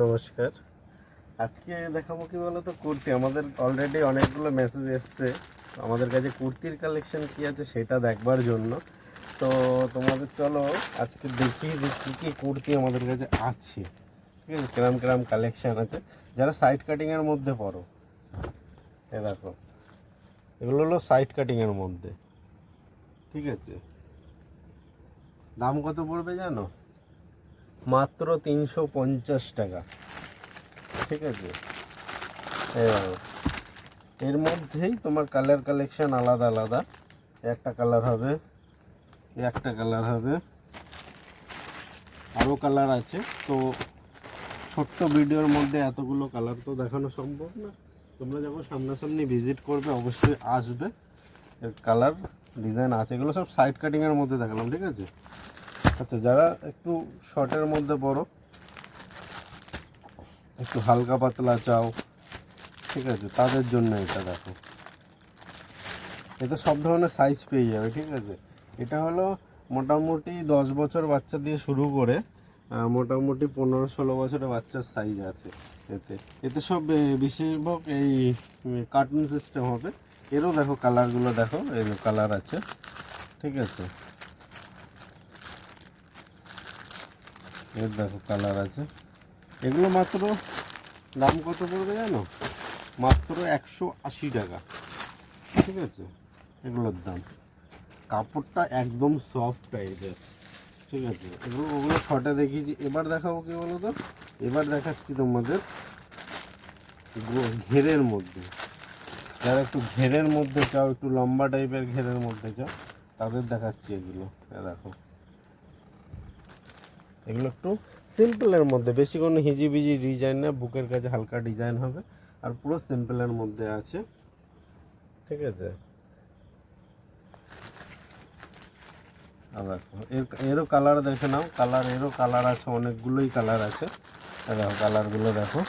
নমস্কার। আজকে দেখাবো কি বলো তো, কুর্তি। আমাদের অলরেডি অনেকগুলো মেসেজ এসছে আমাদের কাছে কুর্তির কালেকশন কি আছে সেটা দেখবার জন্য। তো তোমাদের চলো আজকে দেখি যে কী কী কুর্তি আমাদের কাছে আছে, ঠিক আছে, কিরম কিরম কালেকশান আছে। যারা সাইড কাটিংয়ের মধ্যে পড়ো, এ দেখো, এগুলো হলো সাইড কাটিংয়ের মধ্যে, ঠিক আছে। দাম কত পড়বে জানো? মাত্র 350 টাকা, ঠিক আছে। এর মধ্যেই তোমার কালার কালেকশন আলাদা আলাদা। একটা কালার হবে, একটা কালার হবে, আরও কালার আছে। তো ছোট্ট ভিডিওর মধ্যে এতগুলো কালার তো দেখানো সম্ভব না। তোমরা যখন সামনাসামনি ভিজিট করবে অবশ্যই আসবে। এর কালার ডিজাইন আছে, এগুলো সব সাইড কাটিংয়ের মধ্যে দেখালাম, ঠিক আছে। আচ্ছা, যারা একটু শর্টের মধ্যে পড়ো, একটু হালকা পাতলা চাও, ঠিক আছে, তাদের জন্য এটা দেখো। এতে সব ধরনের সাইজ পেয়ে যাবে, ঠিক আছে। এটা হলো মোটামুটি 10 বছর বাচ্চা দিয়ে শুরু করে মোটামুটি 15-16 বছরের বাচ্চার সাইজ আছে এতে। এতে সব বেশিরভাগ এই কার্টুন সিস্টেম হবে। এরও দেখো কালারগুলো, দেখো এর কালার আছে, ঠিক আছে। এর দেখো কালার আছে। এগুলো মাত্র দাম কত পড়বে জানো? মাত্র 180 টাকা, ঠিক আছে। এগুলোর দাম, কাপড়টা একদম সফট টাইপের, ঠিক আছে। ওগুলো শর্টে দেখিয়েছি। এবার দেখাবো কি বলো তো, এবার দেখাচ্ছি তোমাদের ঘেরের মধ্যে। যারা একটু ঘেরের মধ্যে চাও, একটু লম্বা টাইপের ঘেরের মধ্যে চাও, তাদের দেখাচ্ছি এগুলো। দেখো, এগুলো একটু সিম্পলের মধ্যে, বেশি কোনো হিজিবিজি ডিজাইন না, বুকের কাছে হালকা ডিজাইন হবে আর পুরো সিম্পলের মধ্যে আছে, ঠিক আছে। দেখো এরও কালার দেখে নাও, এরও কালার আছে, অনেকগুলোই কালার আছে। দেখো কালারগুলো দেখো,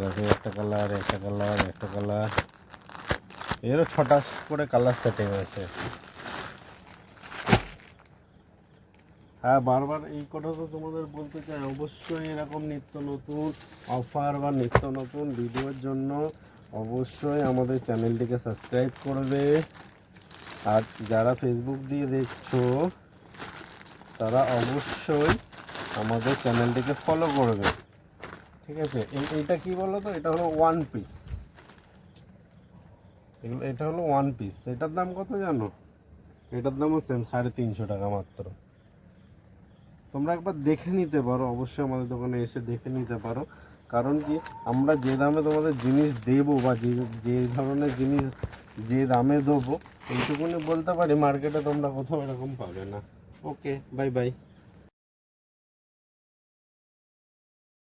দেখো একটা কালার, একটা কালার, একটা কালার, এরও 6টা করে কালার সেটিং আছে। হ্যাঁ, বারবার এই কথা তো তোমাদের বলতে চাই, অবশ্যই এরকম নিত্য নতুন অফার বা নিত্য নতুন ভিডিওর জন্য অবশ্যই আমাদের চ্যানেলটিকে সাবস্ক্রাইব করবে। আর যারা ফেসবুক দিয়ে দেখছো তারা অবশ্যই আমাদের চ্যানেলটিকে ফলো করবে, ঠিক আছে। এইটা কি বলো তো, এটা হলো ওয়ান পিস। এটা হলো ওয়ান পিস। এটার দাম কত জানো? এটার দামও সেম 350 টাকা মাত্র। তোমরা একবার দেখে নিতে পারো, অবশ্যই আমাদের দোকানে এসে দেখে নিতে পারো। কারণ কি, আমরা যে দামে তোমাদের জিনিস দেবো বা যে ধরনের জিনিস যে দামে দেবো, এইটুকুনি বলতে পারি, মার্কেটে তোমরা কোথাও এরকম পাবে না। ওকে, বাই বাই।